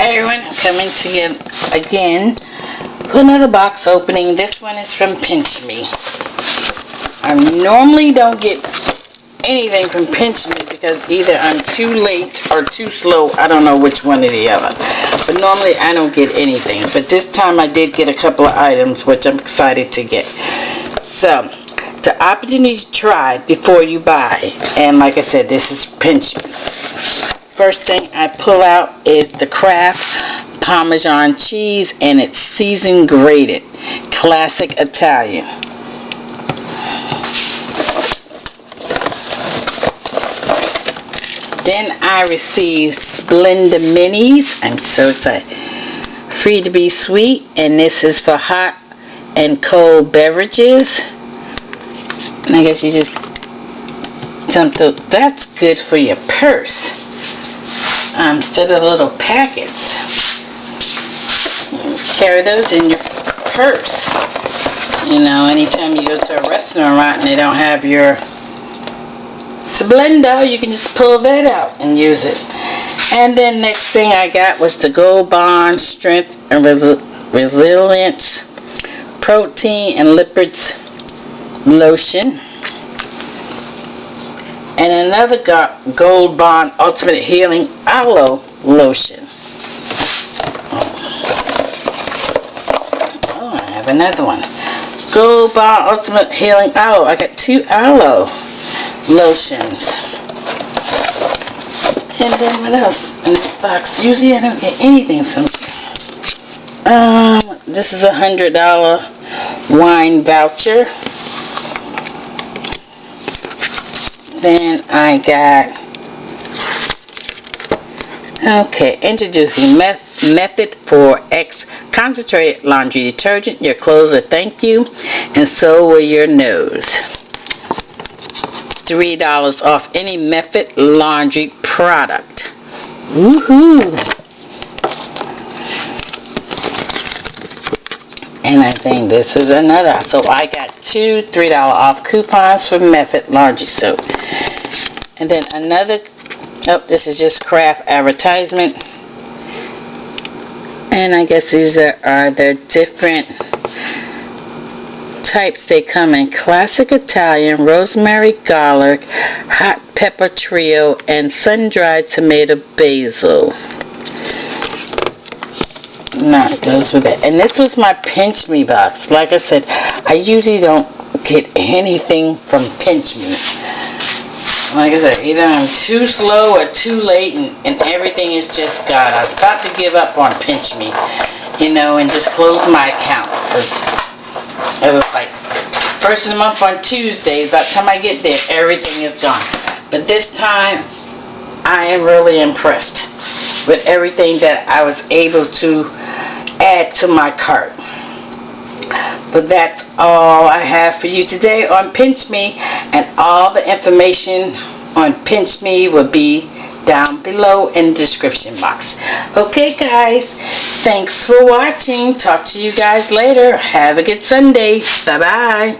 Hey everyone, I'm coming to you again for another box opening. This one is from Pinchme. I normally don't get anything from Pinchme because either I'm too late or too slow. I don't know which one or the other. But normally I don't get anything. But this time I did get a couple of items which I'm excited to get. So, the opportunity to try before you buy. And like I said, this is Pinchme. First thing I pull out is the Kraft Parmesan cheese, and it's seasoned grated, classic Italian. Then I received Splenda Minis. I'm so excited. Free to be sweet, and this is for hot and cold beverages. And I guess you just something that's good for your purse. Instead of little packets, carry those in your purse. You know, anytime you go to a restaurant and they don't have your Splenda, you can just pull that out and use it. And then next thing I got was the Gold Bond Strength and Resilience Protein and Lipids Lotion. And another Gold Bond Ultimate Healing Aloe Lotion. Oh, I have another one. Gold Bond Ultimate Healing Aloe. I got 2 aloe lotions. And then what else in this box? Usually I don't get anything. This is a $100 wine voucher. Then I got, introducing Method 4X Concentrated Laundry Detergent. Your clothes will thank you, and so will your nose. $3 off any Method laundry product. Woohoo! And I think this is another. So I got 2 $3 off coupons for Method laundry soap. And then another, this is just Kraft advertisement. And I guess these are the different types. They come in classic Italian, rosemary garlic, hot pepper trio, and sun-dried tomato basil. No, it goes with it. And this was my Pinchme box. Like I said, I usually don't get anything from Pinchme. Like I said, either I'm too slow or too late, and everything is just gone. I was about to give up on Pinchme, you know, and just close my account. It was like first of the month on Tuesday. By the time I get there, everything is gone. But this time, I am really impressed with everything that I was able to add to my cart. But that's all I have for you today on Pinchme, and all the information on Pinchme will be down below in the description box. Okay guys, thanks for watching. Talk to you guys later. Have a good Sunday. Bye bye.